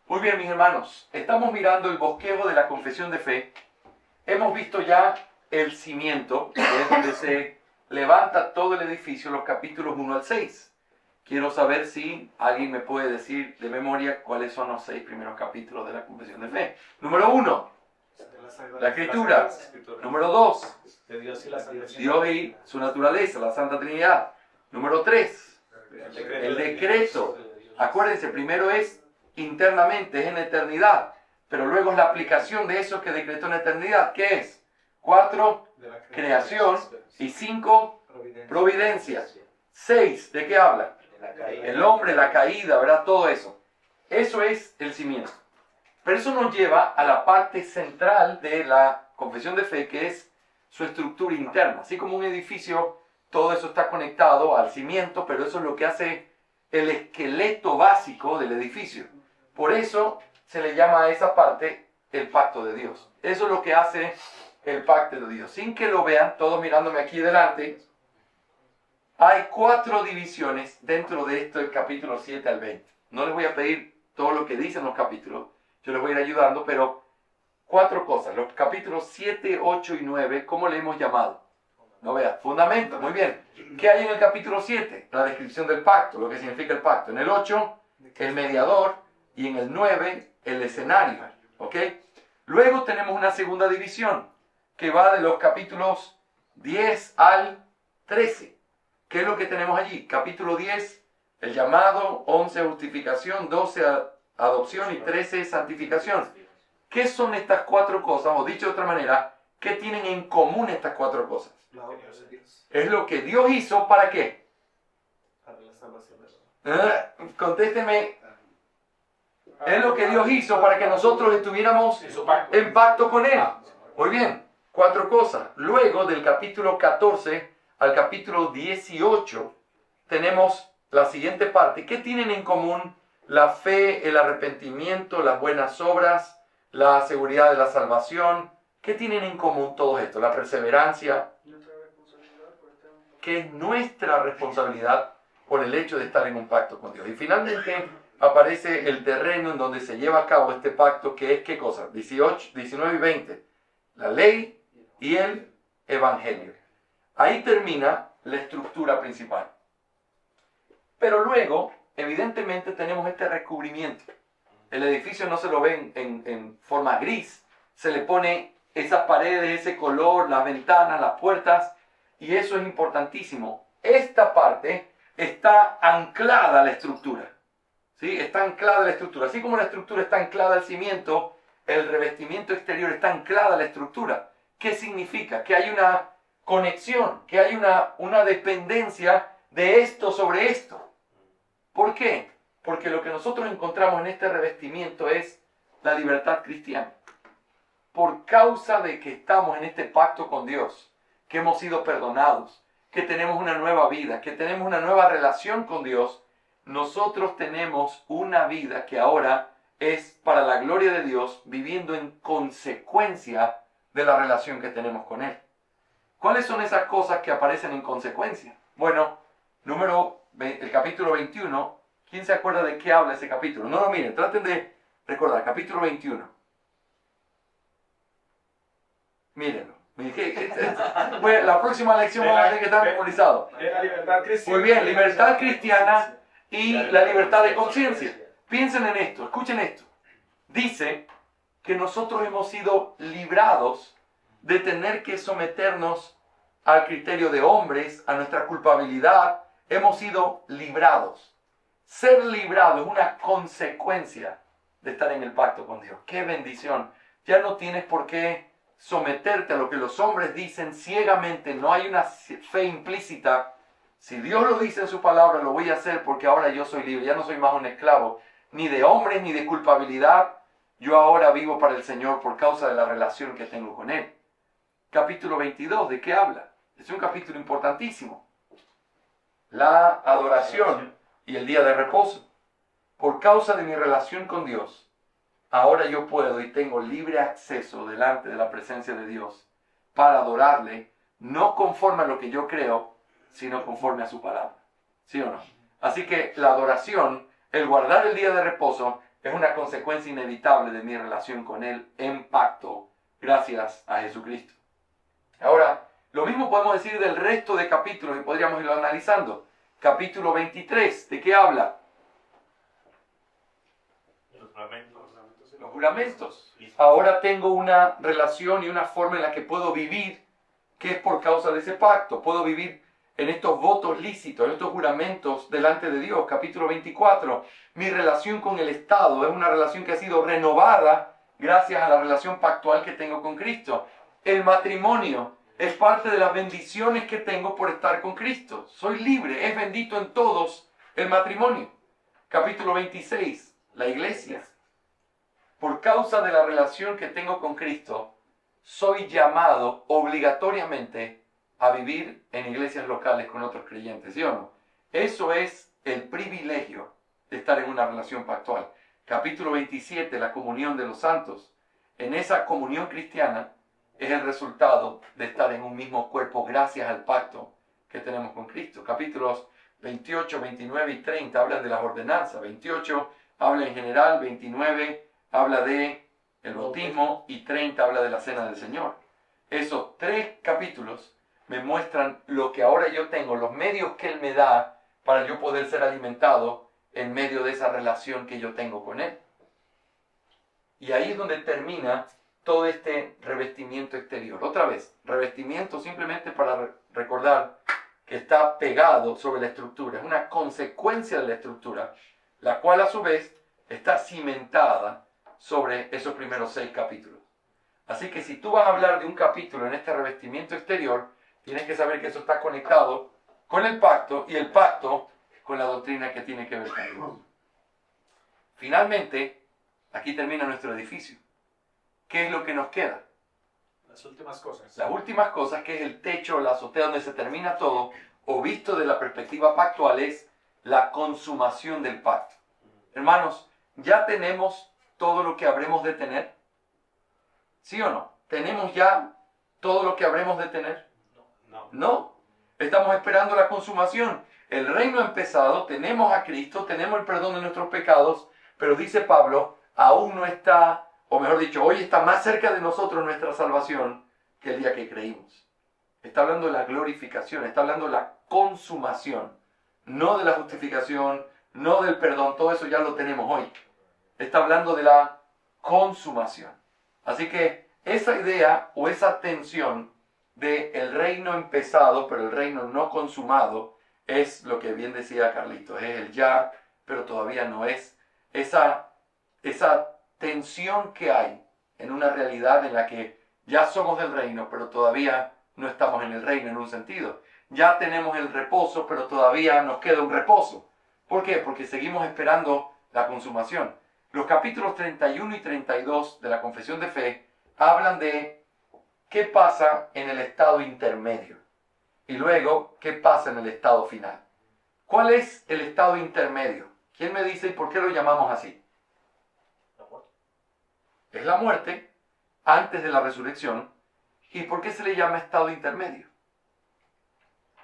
Muy bien, mis hermanos, estamos mirando el bosquejo de la confesión de fe. Hemos visto ya el cimiento, que es donde se levanta todo el edificio, los capítulos 1 al 6. Quiero saber si alguien me puede decir de memoria cuáles son los 6 primeros capítulos de la confesión de fe. Número 1, la Escritura. Número 2, Dios y su naturaleza, la Santa Trinidad. Número 3, el decreto. Acuérdense, primero es internamente, es en eternidad, pero luego es la aplicación de eso que decretó en eternidad. ¿Qué es? 4, creación, y 5, providencia. 6, ¿de qué habla? El hombre, la caída, ¿verdad? Todo eso. Eso es el cimiento. Pero eso nos lleva a la parte central de la confesión de fe, que es su estructura interna. Así como un edificio, todo eso está conectado al cimiento, pero eso es lo que hace el esqueleto básico del edificio. Por eso se le llama a esa parte el pacto de Dios. Eso es lo que hace el pacto de Dios. Sin que lo vean, todos mirándome aquí delante, hay 4 divisiones dentro de esto del capítulo 7 al 20. No les voy a pedir todo lo que dicen los capítulos, yo les voy a ir ayudando, pero 4 cosas. Los capítulos 7, 8 y 9, ¿cómo le hemos llamado? No vea, fundamento, muy bien. ¿Qué hay en el capítulo 7? La descripción del pacto, lo que significa el pacto. En el 8, el mediador, y en el 9, el escenario. ¿Ok? Luego tenemos una segunda división, que va de los capítulos 10 al 13. ¿Qué es lo que tenemos allí? Capítulo 10, el llamado, 11, justificación, 12, adopción y 13, santificación. ¿Qué son estas 4 cosas? O dicho de otra manera, ¿qué tienen en común estas 4 cosas? Es lo que Dios hizo, ¿para qué? Para la salvación. Contésteme. Es lo que Dios hizo para que nosotros estuviéramos en pacto con Él. Muy bien, 4 cosas. Luego, del capítulo 14 al capítulo 18, tenemos la siguiente parte. ¿Qué tienen en común la fe, el arrepentimiento, las buenas obras, la seguridad de la salvación? ¿Qué tienen en común todo esto? La perseverancia, que es nuestra responsabilidad por el hecho de estar en un pacto con Dios. Y finalmente aparece el terreno en donde se lleva a cabo este pacto, que es, ¿qué cosa? 18, 19 y 20. La ley y el evangelio. Ahí termina la estructura principal. Pero luego, evidentemente, tenemos este recubrimiento. El edificio no se lo ve en forma gris. Se le pone esas paredes, ese color, las ventanas, las puertas, y eso es importantísimo. Esta parte está anclada a la estructura. ¿Sí? Está anclada a la estructura. Así como la estructura está anclada al cimiento, el revestimiento exterior está anclada a la estructura. ¿Qué significa? Que hay una conexión, que hay una dependencia de esto sobre esto. ¿Por qué? Porque lo que nosotros encontramos en este revestimiento es la libertad cristiana. Por causa de que estamos en este pacto con Dios, que hemos sido perdonados, que tenemos una nueva vida, que tenemos una nueva relación con Dios, nosotros tenemos una vida que ahora es para la gloria de Dios, viviendo en consecuencia de la relación que tenemos con Él. ¿Cuáles son esas cosas que aparecen en consecuencia? Bueno, el capítulo 21, ¿quién se acuerda de qué habla ese capítulo? No lo miren, traten de recordar, capítulo 21. Mírenlo. Bueno, la próxima lección vamos a tener que estar memorizados. Muy bien, libertad cristiana y la libertad de conciencia. Piensen en esto, escuchen esto. Dice que nosotros hemos sido librados de tener que someternos al criterio de hombres, a nuestra culpabilidad. Hemos sido librados. Ser librado es una consecuencia de estar en el pacto con Dios. ¡Qué bendición! Ya no tienes por qué someterte a lo que los hombres dicen ciegamente. No hay una fe implícita. Si Dios lo dice en su palabra, lo voy a hacer porque ahora yo soy libre. Ya no soy más un esclavo, ni de hombres, ni de culpabilidad. Yo ahora vivo para el Señor por causa de la relación que tengo con Él. Capítulo 22, ¿de qué habla? Es un capítulo importantísimo. La adoración y el día de reposo. Por causa de mi relación con Dios, ahora yo puedo y tengo libre acceso delante de la presencia de Dios para adorarle, no conforme a lo que yo creo, sino conforme a su palabra. ¿Sí o no? Así que la adoración, el guardar el día de reposo, es una consecuencia inevitable de mi relación con Él en pacto, gracias a Jesucristo. Ahora, lo mismo podemos decir del resto de capítulos y podríamos irlo analizando. Capítulo 23, ¿de qué habla? Los juramentos. Ahora tengo una relación y una forma en la que puedo vivir que es por causa de ese pacto. Puedo vivir en estos votos lícitos, en estos juramentos delante de Dios. Capítulo 24. Mi relación con el Estado es una relación que ha sido renovada gracias a la relación pactual que tengo con Cristo. El matrimonio es parte de las bendiciones que tengo por estar con Cristo. Soy libre, es bendito en todos el matrimonio. Capítulo 26. La iglesia. Por causa de la relación que tengo con Cristo, soy llamado obligatoriamente a vivir en iglesias locales con otros creyentes, ¿sí o no? Eso es el privilegio de estar en una relación pactual. Capítulo 27, la comunión de los santos. En esa comunión cristiana es el resultado de estar en un mismo cuerpo gracias al pacto que tenemos con Cristo. Capítulos 28, 29 y 30 hablan de las ordenanzas. 28 habla en general, 29 habla de el bautismo y 30 habla de la cena del Señor. Esos 3 capítulos me muestran lo que ahora yo tengo, los medios que Él me da para yo poder ser alimentado en medio de esa relación que yo tengo con Él. Y ahí es donde termina todo este revestimiento exterior. Otra vez, revestimiento simplemente para recordar que está pegado sobre la estructura. Es una consecuencia de la estructura, la cual a su vez está cimentada sobre esos primeros 6 capítulos. Así que si tú vas a hablar de un capítulo en este revestimiento exterior, tienes que saber que eso está conectado con el pacto y el pacto con la doctrina que tiene que ver con Dios. Finalmente, aquí termina nuestro edificio. ¿Qué es lo que nos queda? Las últimas cosas. Las últimas cosas, que es el techo, la azotea donde se termina todo, o visto de la perspectiva pactual, es la consumación del pacto. Hermanos, ya tenemos todo lo que habremos de tener. ¿Sí o no? ¿Tenemos ya todo lo que habremos de tener? No. Estamos esperando la consumación. El reino ha empezado, tenemos a Cristo, tenemos el perdón de nuestros pecados, pero dice Pablo, aún no está, o mejor dicho, hoy está más cerca de nosotros nuestra salvación que el día que creímos. Está hablando de la glorificación, está hablando de la consumación, no de la justificación, no del perdón, todo eso ya lo tenemos hoy. Está hablando de la consumación. Así que esa idea o esa tensión de el reino empezado, pero el reino no consumado, es lo que bien decía Carlitos, es el ya, pero todavía no es. Esa tensión que hay en una realidad en la que ya somos del reino, pero todavía no estamos en el reino en un sentido. Ya tenemos el reposo, pero todavía nos queda un reposo. ¿Por qué? Porque seguimos esperando la consumación. Los capítulos 31 y 32 de la Confesión de Fe hablan de qué pasa en el estado intermedio y luego qué pasa en el estado final. ¿Cuál es el estado intermedio? ¿Quién me dice y por qué lo llamamos así? La muerte. Es la muerte antes de la resurrección. ¿Y por qué se le llama estado intermedio?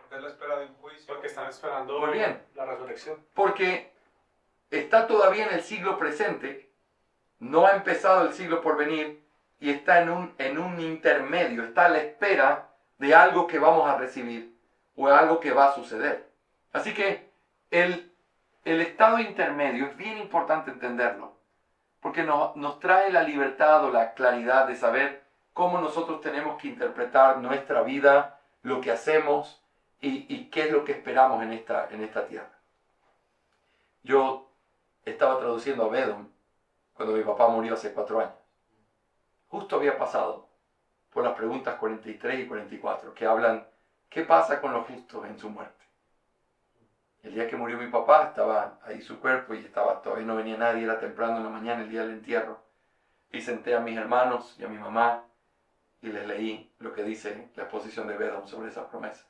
Porque es la espera de un juicio. Porque están esperando Muy bien. la resurrección. Porque está todavía en el siglo presente, no ha empezado el siglo por venir y está en un intermedio, está a la espera de algo que vamos a recibir o algo que va a suceder. Así que el estado intermedio es bien importante entenderlo, porque nos trae la libertad o la claridad de saber cómo nosotros tenemos que interpretar nuestra vida, lo que hacemos y qué es lo que esperamos en esta tierra. Yo estaba traduciendo a Bedom cuando mi papá murió hace 4 años. Justo había pasado por las preguntas 43 y 44, que hablan, ¿qué pasa con los justos en su muerte? El día que murió mi papá, estaba ahí su cuerpo y todavía no venía nadie, era temprano en la mañana, el día del entierro. Y senté a mis hermanos y a mi mamá y les leí lo que dice la exposición de Bedom sobre esa promesa.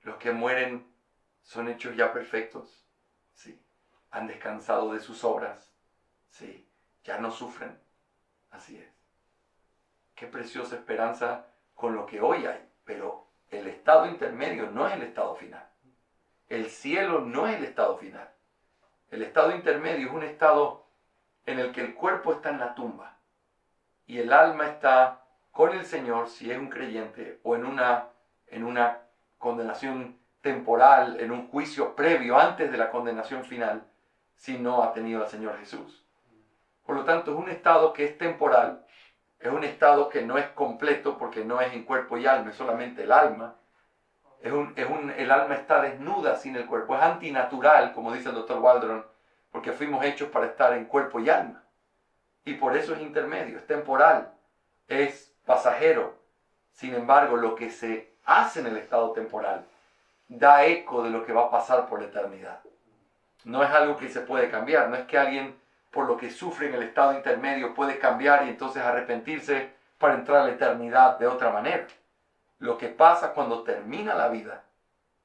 Los que mueren son hechos ya perfectos, sí. Han descansado de sus obras, sí. Ya no sufren, así es. Qué preciosa esperanza con lo que hoy hay, pero el estado intermedio no es el estado final. El cielo no es el estado final. El estado intermedio es un estado en el que el cuerpo está en la tumba y el alma está con el Señor si es un creyente o en una condenación temporal, en un juicio previo antes de la condenación final si no ha tenido al Señor Jesús. Por lo tanto, es un estado que es temporal, es un estado que no es completo porque no es en cuerpo y alma, es solamente el alma. El alma está desnuda sin el cuerpo, es antinatural, como dice el Dr. Waldron, porque fuimos hechos para estar en cuerpo y alma. Y por eso es intermedio, es temporal, es pasajero. Sin embargo, lo que se hace en el estado temporal da eco de lo que va a pasar por la eternidad. No es algo que se puede cambiar, no es que alguien por lo que sufre en el estado intermedio puede cambiar y entonces arrepentirse para entrar a la eternidad de otra manera. Lo que pasa cuando termina la vida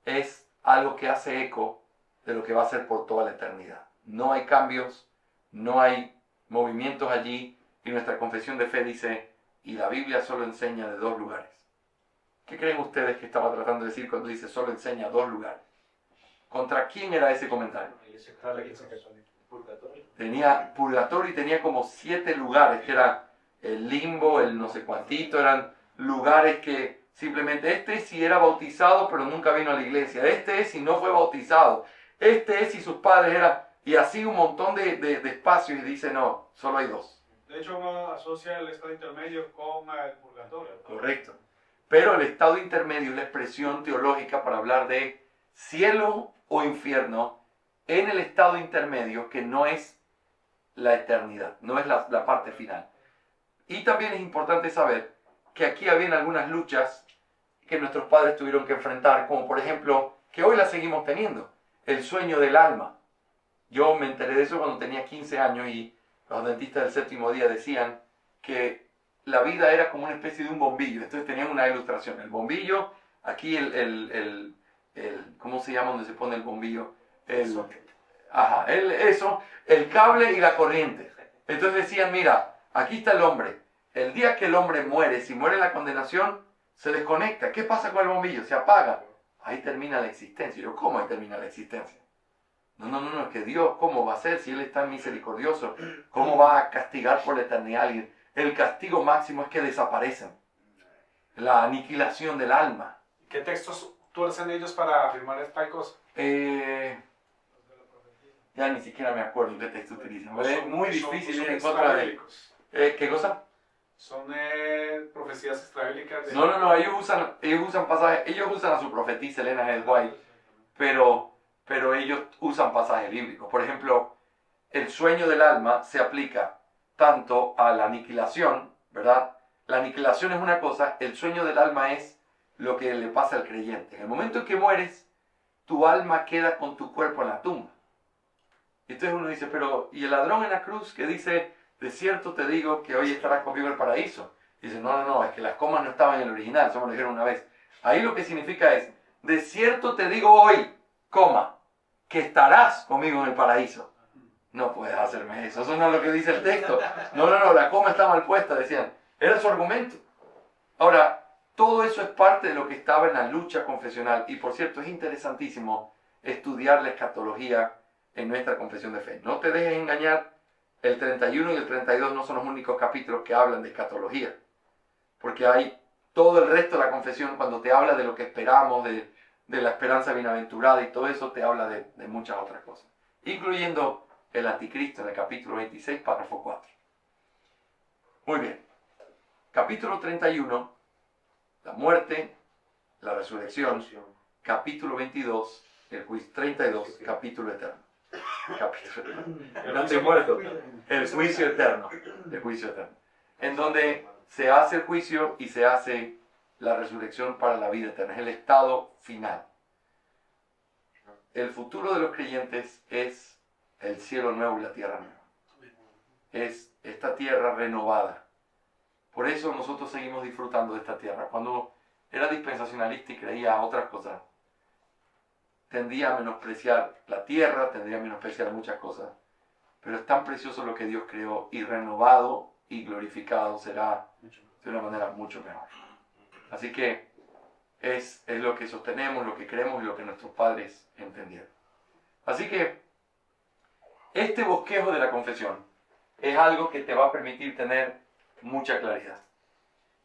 es algo que hace eco de lo que va a ser por toda la eternidad. No hay cambios, no hay movimientos allí y nuestra confesión de fe dice, y la Biblia solo enseña de 2 lugares. ¿Qué creen ustedes que estaba tratando de decir cuando dice solo enseña 2 lugares? ¿Contra quién era ese comentario? Tenía purgatorio y tenía como 7 lugares, que era el limbo, el no sé cuantito, eran lugares que simplemente este sí era bautizado pero nunca vino a la iglesia, este es si no fue bautizado, este es si sus padres eran, y así un montón de espacios y dice no, solo hay 2. De hecho, uno asocia el estado intermedio con el purgatorio. Correcto. Pero el estado intermedio es la expresión teológica para hablar de cielo o infierno en el estado intermedio que no es la eternidad, no es la parte final. Y también es importante saber que aquí habían algunas luchas que nuestros padres tuvieron que enfrentar, como por ejemplo, que hoy las seguimos teniendo, el sueño del alma. Yo me enteré de eso cuando tenía 15 años y los adventistas del séptimo día decían que la vida era como una especie de un bombillo. Entonces tenían una ilustración. El bombillo, aquí ¿cómo se llama donde se pone el bombillo? El cable y la corriente. Entonces decían, mira, aquí está el hombre. El día que el hombre muere, si muere en la condenación, se desconecta. ¿Qué pasa con el bombillo? Se apaga. Ahí termina la existencia. Yo, ¿cómo ahí termina la existencia? No, es que Dios, ¿cómo va a ser si Él es tan misericordioso? ¿Cómo va a castigar por la eternidad a alguien? El castigo máximo es que desaparecen. La aniquilación del alma. ¿Qué textos tuercen ellos para afirmar esta cosa? Ya ni siquiera me acuerdo qué texto utilizan. Es muy difícil ir en son contra de... ¿Qué cosa? Son profecías extrabíblicas. No, ellos usan pasajes, ellos usan a su profetisa Elena G. White, pero ellos usan pasajes bíblicos. Por ejemplo, el sueño del alma se aplica tanto a la aniquilación, ¿verdad? La aniquilación es una cosa, el sueño del alma es lo que le pasa al creyente. En el momento en que mueres, tu alma queda con tu cuerpo en la tumba. Entonces uno dice, pero ¿y el ladrón en la cruz que dice, de cierto te digo que hoy estarás conmigo en el paraíso? Dice, no, es que las comas no estaban en el original, eso me lo dijeron una vez. Ahí lo que significa es, de cierto te digo hoy, coma, que estarás conmigo en el paraíso. No puedes hacerme eso no es lo que dice el texto. No, la coma está mal puesta, decían. Era su argumento. Ahora, todo eso es parte de lo que estaba en la lucha confesional. Y por cierto, es interesantísimo estudiar la escatología en nuestra confesión de fe. No te dejes engañar, el 31 y el 32 no son los únicos capítulos que hablan de escatología. Porque hay todo el resto de la confesión, cuando te habla de lo que esperamos, de la esperanza bienaventurada y todo eso, te habla de muchas otras cosas. Incluyendo el anticristo en el capítulo 26, párrafo 4. Muy bien. Capítulo 31, la muerte, la resurrección. Capítulo 22, el juicio. 32, capítulo eterno. No estoy muerto. El juicio eterno. El juicio eterno. En donde se hace el juicio y se hace la resurrección para la vida eterna. Es el estado final. El futuro de los creyentes es el cielo nuevo y la tierra nueva. Es esta tierra renovada. Por eso nosotros seguimos disfrutando de esta tierra. Cuando era dispensacionalista y creía otras cosas, tendía a menospreciar la tierra, tendría a menospreciar muchas cosas. Pero es tan precioso lo que Dios creó, y renovado y glorificado será de una manera mucho mejor. Así que es lo que sostenemos, lo que creemos y lo que nuestros padres entendieron. Así que Este bosquejo de la confesión es algo que te va a permitir tener mucha claridad.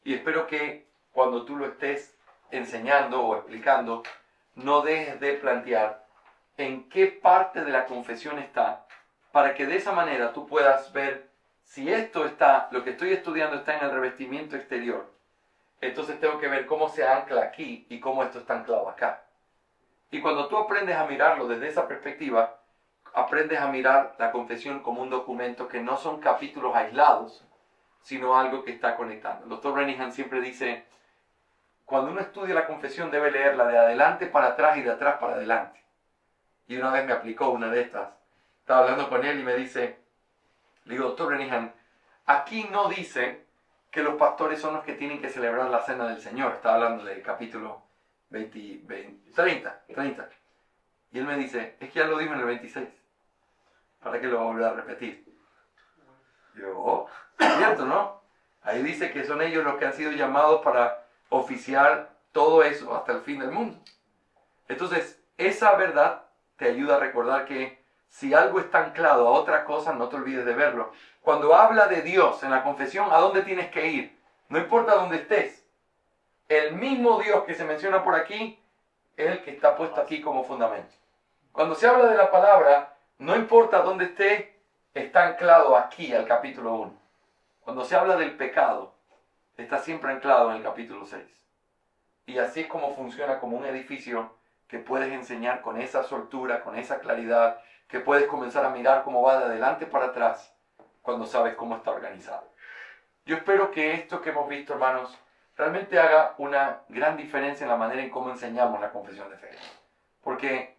Y espero que cuando tú lo estés enseñando o explicando, no dejes de plantear en qué parte de la confesión está, para que de esa manera tú puedas ver si esto está, lo que estoy estudiando está en el revestimiento exterior. Entonces tengo que ver cómo se ancla aquí y cómo esto está anclado acá. Y cuando tú aprendes a mirarlo desde esa perspectiva, aprendes a mirar la confesión como un documento que no son capítulos aislados, sino algo que está conectando. El doctor Renihan siempre dice, cuando uno estudia la confesión debe leerla de adelante para atrás y de atrás para adelante. Y una vez me aplicó una de estas. Estaba hablando con él y me dice, le digo, doctor Renihan, aquí no dice que los pastores son los que tienen que celebrar la cena del Señor. Estaba hablando del capítulo 30. Y él me dice, es que ya lo dijo en el 26. ¿Para qué lo voy a volver a repetir? Yo, oh, cierto, ¿no? Ahí dice que son ellos los que han sido llamados para oficiar todo eso hasta el fin del mundo. Entonces, esa verdad te ayuda a recordar que si algo está anclado a otra cosa, no te olvides de verlo. Cuando habla de Dios en la confesión, ¿a dónde tienes que ir? No importa dónde estés. El mismo Dios que se menciona por aquí es el que está puesto aquí como fundamento. Cuando se habla de la palabra, no importa dónde esté, está anclado aquí al capítulo 1. Cuando se habla del pecado, está siempre anclado en el capítulo 6. Y así es como funciona como un edificio que puedes enseñar con esa soltura, con esa claridad, que puedes comenzar a mirar cómo va de adelante para atrás cuando sabes cómo está organizado. Yo espero que esto que hemos visto, hermanos, realmente haga una gran diferencia en la manera en cómo enseñamos la confesión de fe. Porque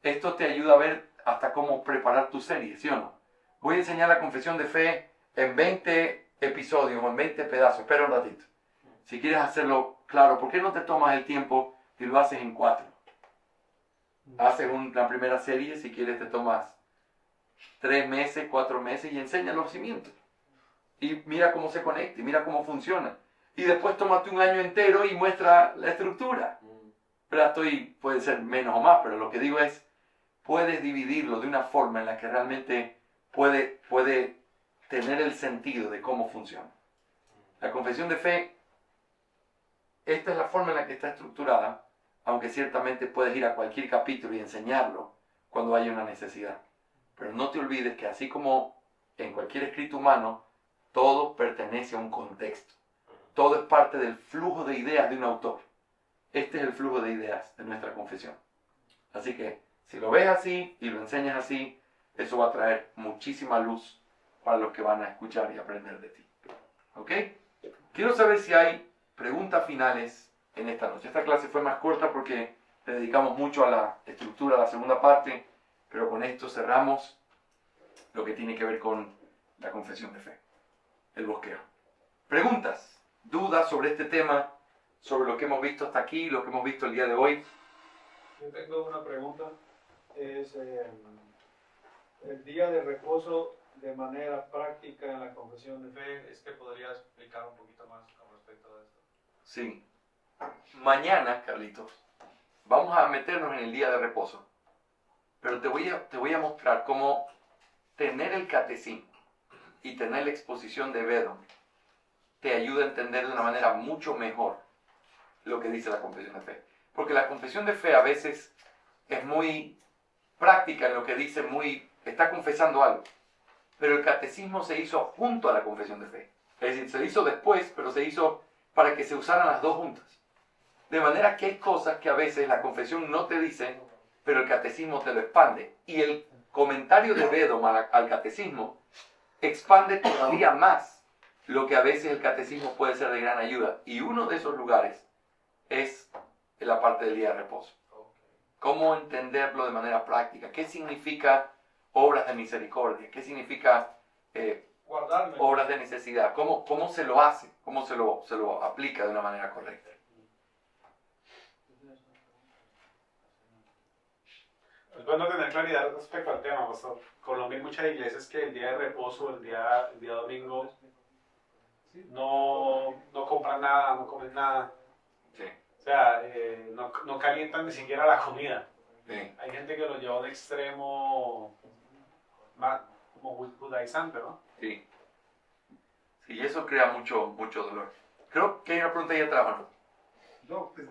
esto te ayuda a ver hasta cómo preparar tu serie, ¿sí o no? Voy a enseñar la confesión de fe en 20 episodios o en 20 pedazos. Espera un ratito. Si quieres hacerlo claro, ¿por qué no te tomas el tiempo y lo haces en 4? Haces la primera serie, si quieres te tomas 3 meses, 4 meses y enseñas los cimientos. Y mira cómo se conecta, y mira cómo funciona. Y después tómate un año entero y muestra la estructura. Pero puede ser menos o más, pero lo que digo es, puedes dividirlo de una forma en la que realmente puede tener el sentido de cómo funciona. La confesión de fe, esta es la forma en la que está estructurada, aunque ciertamente puedes ir a cualquier capítulo y enseñarlo cuando haya una necesidad. Pero no te olvides que así como en cualquier escrito humano, todo pertenece a un contexto. Todo es parte del flujo de ideas de un autor. Este es el flujo de ideas de nuestra confesión. Así que, si lo ves así y lo enseñas así, eso va a traer muchísima luz para los que van a escuchar y aprender de ti. ¿Ok? Quiero saber si hay preguntas finales en esta noche. Esta clase fue más corta porque le dedicamos mucho a la estructura, a la segunda parte, pero con esto cerramos lo que tiene que ver con la confesión de fe, el bosquejo. ¿Preguntas? ¿Dudas sobre este tema? ¿Sobre lo que hemos visto hasta aquí, lo que hemos visto el día de hoy? Yo tengo una pregunta. Es el día de reposo de manera práctica en la confesión de fe. ¿Es que podrías explicar un poquito más con respecto a esto? Sí. Mañana, Carlitos, vamos a meternos en el día de reposo. Pero te voy a mostrar cómo tener el catecismo y tener la exposición de Bedon te ayuda a entender de una manera mucho mejor lo que dice la confesión de fe. Porque la confesión de fe a veces es muy práctica en lo que dice, está confesando algo. Pero el catecismo se hizo junto a la confesión de fe. Es decir, se hizo después, pero se hizo para que se usaran las dos juntas. De manera que hay cosas que a veces la confesión no te dice, pero el catecismo te lo expande. Y el comentario de Bedom al catecismo expande todavía más lo que a veces el catecismo puede ser de gran ayuda. Y uno de esos lugares es en la parte del día de reposo. ¿Cómo entenderlo de manera práctica? ¿Qué significa obras de misericordia? ¿Qué significa obras de necesidad? ¿Cómo se lo hace? ¿Cómo se lo aplica de una manera correcta? Es bueno tener claridad respecto al tema, pastor. Colombia hay muchas iglesias que el día de reposo, el día domingo, no compran nada, no comen nada. Sí. O sea, no calientan ni siquiera la comida. Sí. Hay gente que lo lleva a un extremo más como judaizante, ¿no? Sí. Sí, eso crea mucho dolor. Creo que hay una pregunta ahí atrás, ¿o no? No, pues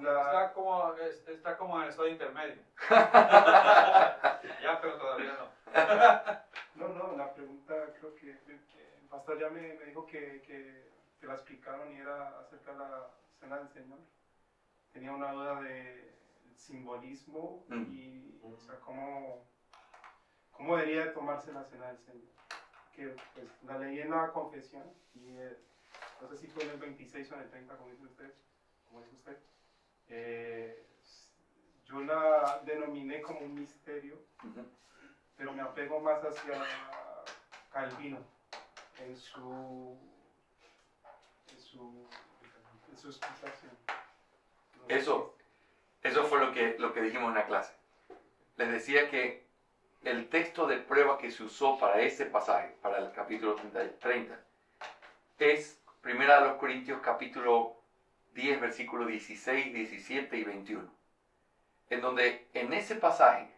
Está como en el estado intermedio. Ya, pero todavía no. No, la pregunta creo que el pastor ya me dijo que la explicaron y era acerca de la cena del Señor. Tenía una duda de simbolismo y o sea, cómo debería de tomarse la cena del Señor. Que pues la leí en la confesión y no sé si fue en el 26 o en el 30 como dice usted. Yo la denominé como un misterio, pero me apego más hacia Calvino en su explicación. Eso fue lo que dijimos en la clase. Les decía que el texto de prueba que se usó para ese pasaje, para el capítulo 30, es 1 Corintios capítulo 10, versículos 16, 17 y 21. En donde en ese pasaje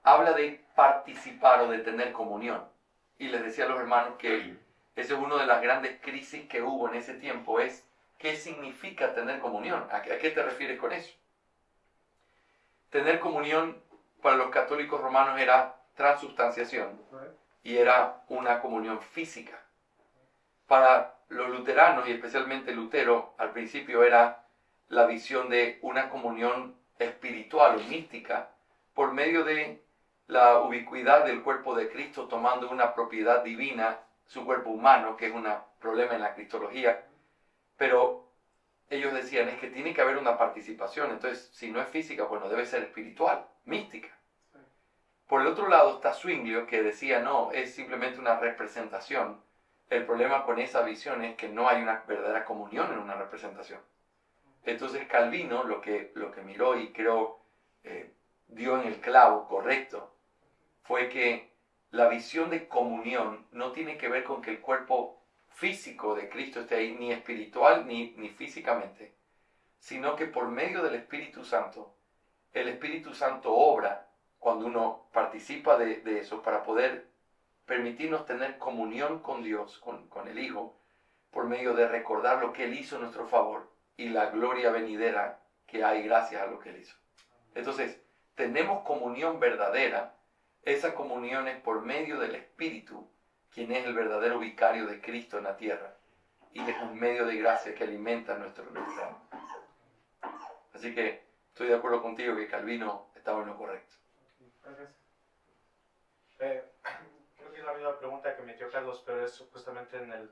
habla de participar o de tener comunión. Y les decía a los hermanos que esa es una de las grandes crisis que hubo en ese tiempo, es ¿qué significa tener comunión? ¿A qué te refieres con eso? Tener comunión para los católicos romanos era transubstanciación y era una comunión física. Para los luteranos, y especialmente Lutero, al principio era la visión de una comunión espiritual o mística por medio de la ubicuidad del cuerpo de Cristo tomando una propiedad divina, su cuerpo humano, que es un problema en la cristología, pero ellos decían es que tiene que haber una participación, entonces si no es física, pues no debe ser espiritual, mística. Por el otro lado está Zwinglio, que decía no, es simplemente una representación. El problema con esa visión es que no hay una verdadera comunión en una representación. Entonces Calvino lo que miró y creo dio en el clavo correcto fue que la visión de comunión no tiene que ver con que el cuerpo físico de Cristo esté ahí, ni espiritual ni físicamente, sino que por medio del Espíritu Santo, el Espíritu Santo obra cuando uno participa de eso para poder permitirnos tener comunión con Dios, con el Hijo, por medio de recordar lo que Él hizo en nuestro favor y la gloria venidera que hay gracias a lo que Él hizo. Entonces, tenemos comunión verdadera. Esa comunión es por medio del Espíritu, quien es el verdadero vicario de Cristo en la tierra, y es un medio de gracia que alimenta nuestro alma. Así que estoy de acuerdo contigo que Calvino estaba en lo correcto. Gracias. Creo que es la misma pregunta que metió Carlos, pero es justamente en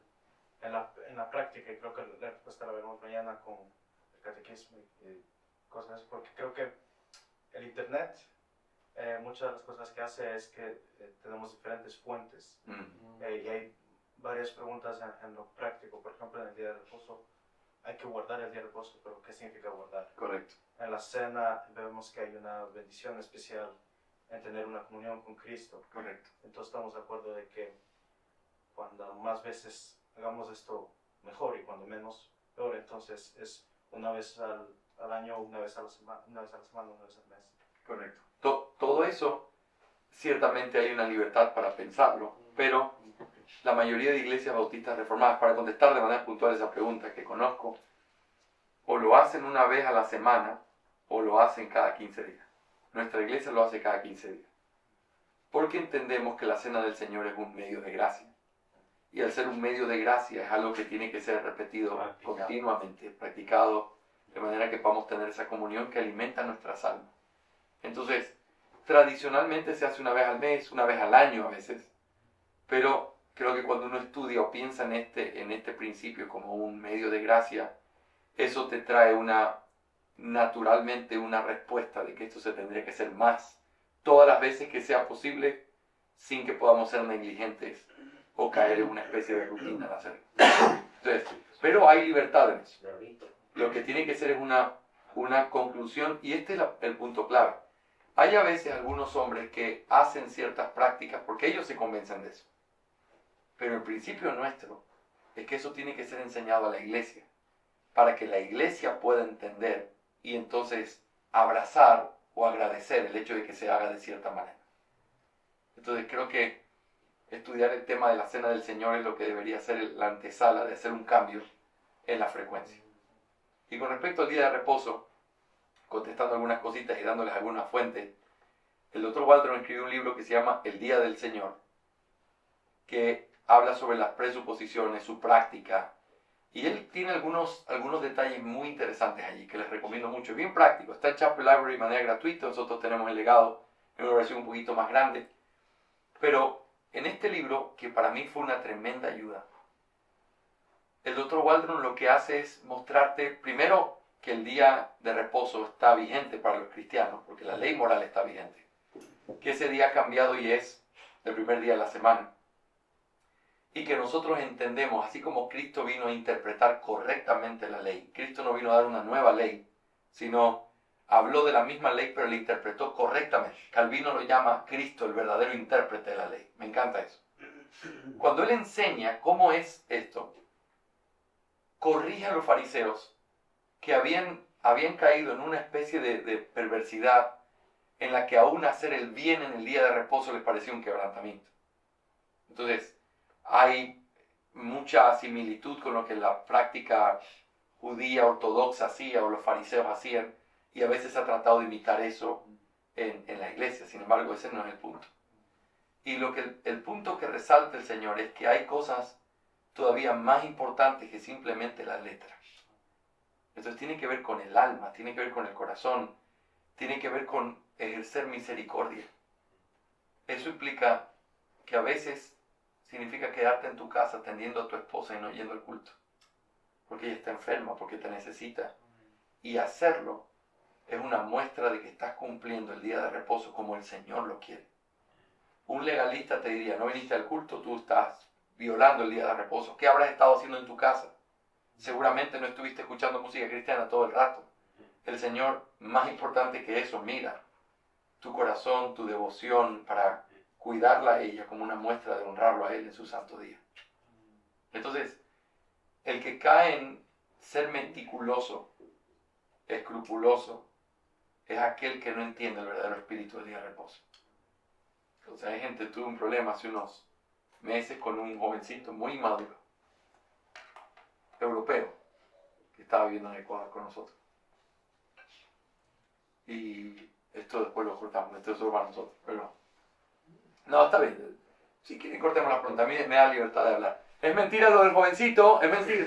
la práctica, y creo que la respuesta la veremos mañana con el catequismo y cosas, porque creo que el Internet, muchas de las cosas que hace es que tenemos diferentes fuentes, y hay varias preguntas en lo práctico. Por ejemplo, en el día de reposo hay que guardar el día de reposo, pero ¿qué significa guardar? Correcto. En la cena vemos que hay una bendición especial en tener una comunión con Cristo. Correcto. Entonces estamos de acuerdo de que cuando más veces hagamos esto mejor y cuando menos peor. Entonces es una vez al año, una vez a la semana, una vez al mes. Correcto. Todo eso, ciertamente hay una libertad para pensarlo, pero la mayoría de iglesias bautistas reformadas, para contestar de manera puntual esa pregunta que conozco, o lo hacen una vez a la semana o lo hacen cada 15 días. Nuestra iglesia lo hace cada 15 días. Porque entendemos que la cena del Señor es un medio de gracia. Y al ser un medio de gracia es algo que tiene que ser repetido continuamente, practicado, de manera que podamos tener esa comunión que alimenta nuestras almas. Entonces, tradicionalmente se hace una vez al mes, una vez al año a veces, pero creo que cuando uno estudia o piensa en este principio como un medio de gracia, eso te trae naturalmente una respuesta de que esto se tendría que hacer más, todas las veces que sea posible, sin que podamos ser negligentes o caer en una especie de rutina al hacerlo. Entonces, pero hay libertad en eso. Lo que tiene que ser es una conclusión, y este es el punto clave. Hay a veces algunos hombres que hacen ciertas prácticas porque ellos se convencen de eso. Pero el principio nuestro es que eso tiene que ser enseñado a la iglesia, para que la iglesia pueda entender y entonces abrazar o agradecer el hecho de que se haga de cierta manera. Entonces creo que estudiar el tema de la Cena del Señor es lo que debería ser la antesala de hacer un cambio en la frecuencia. Y con respecto al día de reposo, contestando algunas cositas y dándoles algunas fuentes, el Dr. Waldron escribió un libro que se llama El Día del Señor, que habla sobre las presuposiciones, su práctica, y él tiene algunos detalles muy interesantes allí que les recomiendo mucho. Es bien práctico, está en Chapel Library de manera gratuita, nosotros tenemos el legado en una versión un poquito más grande, pero en este libro, que para mí fue una tremenda ayuda, el Dr. Waldron lo que hace es mostrarte primero que el día de reposo está vigente para los cristianos, porque la ley moral está vigente, que ese día ha cambiado y es el primer día de la semana, y que nosotros entendemos, así como Cristo vino a interpretar correctamente la ley, Cristo no vino a dar una nueva ley, sino habló de la misma ley pero la interpretó correctamente. Calvino lo llama Cristo el verdadero intérprete de la ley. Me encanta eso. Cuando él enseña cómo es esto, corrige a los fariseos que habían caído en una especie de perversidad en la que aún hacer el bien en el día de reposo les parecía un quebrantamiento. Entonces, hay mucha similitud con lo que la práctica judía ortodoxa hacía o los fariseos hacían, y a veces se ha tratado de imitar eso en la iglesia. Sin embargo, ese no es el punto. Y el punto que resalta el Señor es que hay cosas todavía más importantes que simplemente las letras. Entonces tiene que ver con el alma, tiene que ver con el corazón, tiene que ver con ejercer misericordia. Eso implica que a veces significa quedarte en tu casa atendiendo a tu esposa y no yendo al culto, porque ella está enferma, porque te necesita. Y hacerlo es una muestra de que estás cumpliendo el día de reposo como el Señor lo quiere. Un legalista te diría, no viniste al culto, tú estás violando el día de reposo. ¿Qué habrás estado haciendo en tu casa? Seguramente no estuviste escuchando música cristiana todo el rato. El Señor, más importante que eso, mira tu corazón, tu devoción para cuidarla a ella como una muestra de honrarlo a Él en su santo día. Entonces, el que cae en ser meticuloso, escrupuloso, es aquel que no entiende el verdadero espíritu del día de reposo. Entonces hay gente, tuve un problema hace unos meses con un jovencito muy maduro, europeo, que estaba viviendo en Ecuador con nosotros. Y esto después lo cortamos, esto es solo para nosotros, pero no, está bien. Si quieren cortemos la pregunta, a mí me da libertad de hablar. Es mentira lo del jovencito, es mentira.